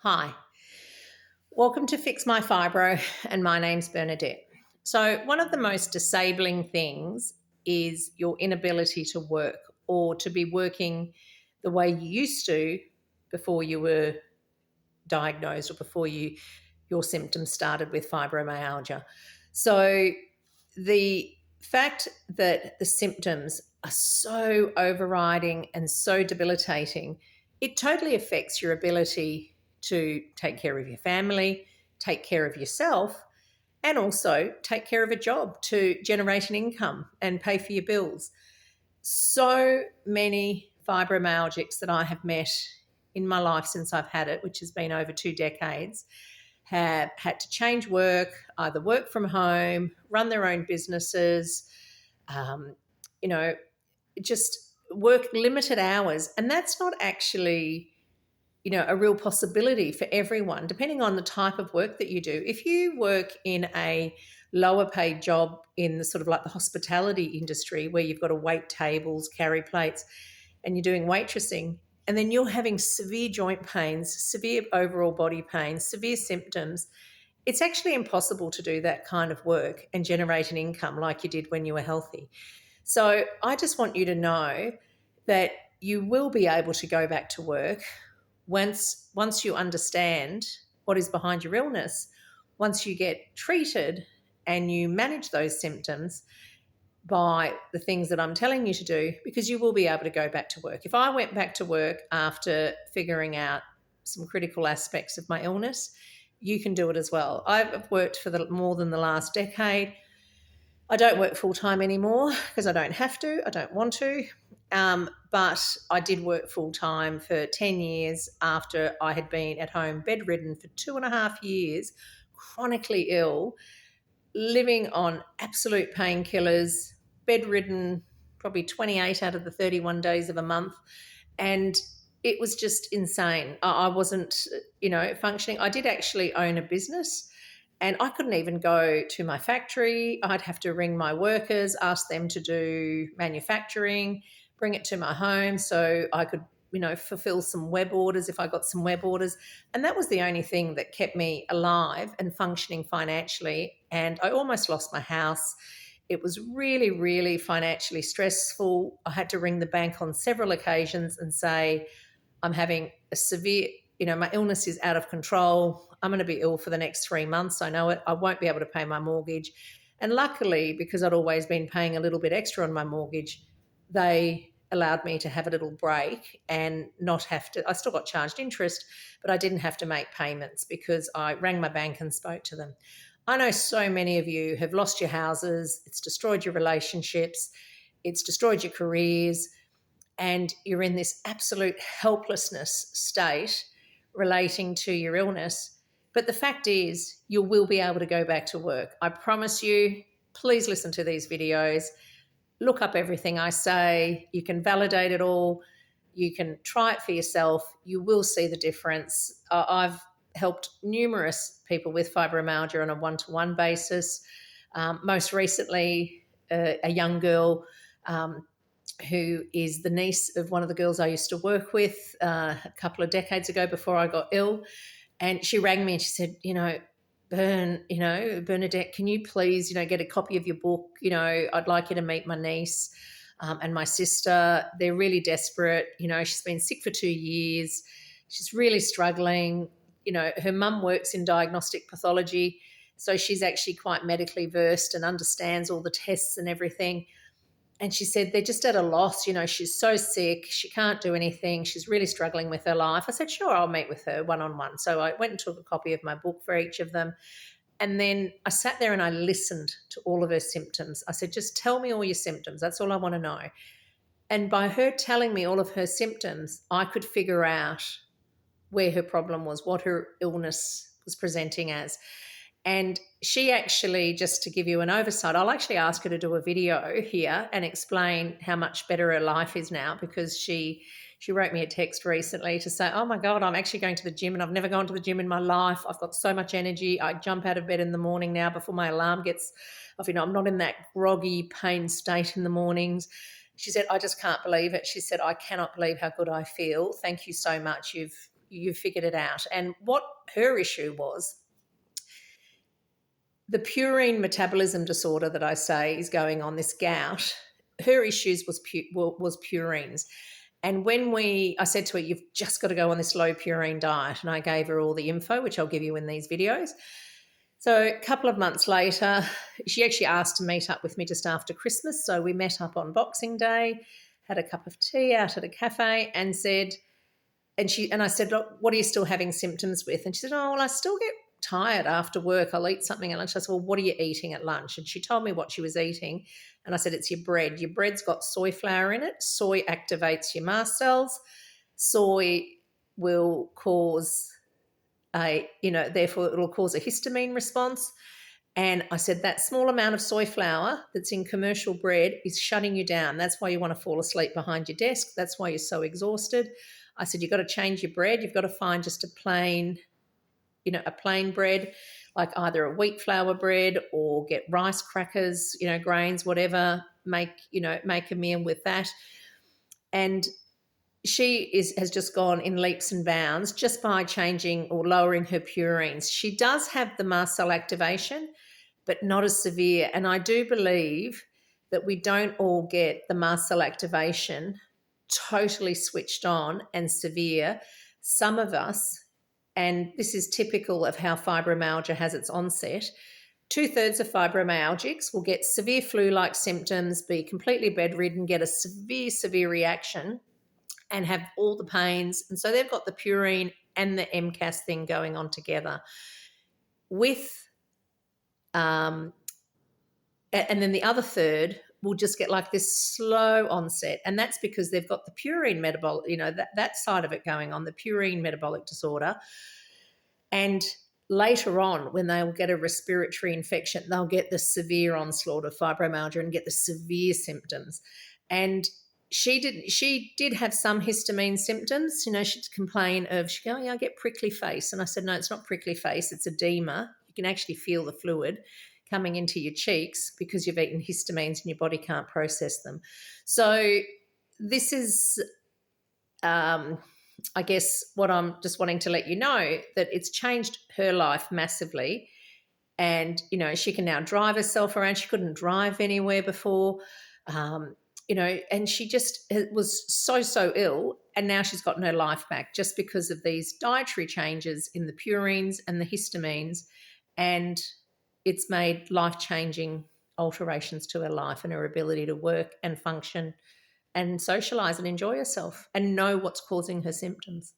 Hi, welcome to Fix My Fibro, and my name's Bernadette. So, one of the most disabling things is your inability to work or to be working the way you used to before you were diagnosed or before your symptoms started with fibromyalgia. So, the fact that the symptoms are so overriding and so debilitating, it totally affects your ability to take care of your family, take care of yourself, and also take care of a job to generate an income and pay for your bills. So many fibromyalgics that I have met in my life since I've had it, which has been over 2 decades, have had to change work, either work from home, run their own businesses, um, you know, just work limited hours. And that's not actually, a real possibility for everyone, depending on the type of work that you do. If you work in a lower paid job in the sort of like the hospitality industry where you've got to wait tables, carry plates, and you're doing waitressing, and then you're having severe joint pains, severe overall body pain, severe symptoms, it's actually impossible to do that kind of work and generate an income like you did when you were healthy. So I just want you to know that you will be able to go back to work once you understand what is behind your illness, once you get treated and you manage those symptoms by the things that I'm telling you to do, because you will be able to go back to work. If I went back to work after figuring out some critical aspects of my illness, you can do it as well. I've worked for more than the last decade. I don't work full time anymore because I don't have to, I don't want to. But I did work full time for 10 years after I had been at home bedridden for 2.5 years, chronically ill, living on absolute painkillers, bedridden probably 28 out of the 31 days of a month. And it was just insane. I wasn't, functioning. I did actually own a business and I couldn't even go to my factory. I'd have to ring my workers, ask them to do manufacturing, bring it to my home so I could, fulfill some web orders if I got some web orders. And that was the only thing that kept me alive and functioning financially. And I almost lost my house. It was really, really financially stressful. I had to ring the bank on several occasions and say, I'm having a severe, my illness is out of control. I'm going to be ill for the next 3 months. I know it. I won't be able to pay my mortgage. And luckily, because I'd always been paying a little bit extra on my mortgage, they allowed me to have a little break and not have to. I still got charged interest, but I didn't have to make payments because I rang my bank and spoke to them. I know so many of you have lost your houses, it's destroyed your relationships, it's destroyed your careers, and you're in this absolute helplessness state relating to your illness. But the fact is, you will be able to go back to work. I promise you. Please listen to these videos. Look up everything I say. You can validate it all. You can try it for yourself. You will see the difference. I've helped numerous people with fibromyalgia on a one-to-one basis. Most recently, a young girl who is the niece of one of the girls I used to work with a couple of decades ago before I got ill. And she rang me and she said, Bernadette, can you please, get a copy of your book? I'd like you to meet my niece and my sister. They're really desperate. She's been sick for 2 years. She's really struggling. Her mum works in diagnostic pathology, so she's actually quite medically versed and understands all the tests and everything. And she said they're just at a loss. She's so sick. She can't do anything. She's really struggling with her life. I said, sure, I'll meet with her one-on-one. So I went and took a copy of my book for each of them. And then I sat there and I listened to all of her symptoms. I said, just tell me all your symptoms. That's all I want to know. And by her telling me all of her symptoms, I could figure out where her problem was, what her illness was presenting as. And she actually, just to give you an oversight, I'll actually ask her to do a video here and explain how much better her life is now, because she wrote me a text recently to say, oh my God, I'm actually going to the gym and I've never gone to the gym in my life. I've got so much energy. I jump out of bed in the morning now before my alarm gets off. I'm not in that groggy pain state in the mornings. She said, I just can't believe it. She said, I cannot believe how good I feel. Thank you so much. you figured it out. And what her issue was, the purine metabolism disorder that I say is going on, this gout, her issues was purines. And when I said to her, you've just got to go on this low purine diet. And I gave her all the info, which I'll give you in these videos. So a couple of months later, she actually asked to meet up with me just after Christmas. So we met up on Boxing Day, had a cup of tea out at a cafe, and I said, look, what are you still having symptoms with? And she said, oh, well, I still get tired after work. I'll eat something at lunch. I said, well, what are you eating at lunch? And she told me what she was eating. And I said, it's your bread. Your bread's got soy flour in it. Soy activates your mast cells. Soy will cause therefore it will cause a histamine response. And I said, that small amount of soy flour that's in commercial bread is shutting you down. That's why you want to fall asleep behind your desk. That's why you're so exhausted. I said, you've got to change your bread. You've got to find just a plain bread, like either a wheat flour bread or get rice crackers, grains, whatever, make a meal with that. And she has just gone in leaps and bounds just by changing or lowering her purines. She does have the mast cell activation, but not as severe. And I do believe that we don't all get the mast cell activation totally switched on and severe. Some of us, and this is typical of how fibromyalgia has its onset, 2/3 of fibromyalgics will get severe flu-like symptoms, be completely bedridden, get a severe reaction, and have all the pains. And so they've got the purine and the MCAS thing going on together. And then the other third will just get like this slow onset. And that's because they've got the purine metabolic, that side of it going on, the purine metabolic disorder. And later on, when they'll get a respiratory infection, they'll get the severe onslaught of fibromyalgia and get the severe symptoms. And she did have some histamine symptoms. She'd complain she'd go, I get prickly face. And I said, no, it's not prickly face, it's edema. You can actually feel the fluid coming into your cheeks because you've eaten histamines and your body can't process them. So this is, I guess, what I'm just wanting to let you know, that it's changed her life massively. And, she can now drive herself around. She couldn't drive anywhere before. And she just was so ill, and now she's gotten her life back just because of these dietary changes in the purines and the histamines, and it's made life-changing alterations to her life and her ability to work and function and socialise and enjoy herself and know what's causing her symptoms.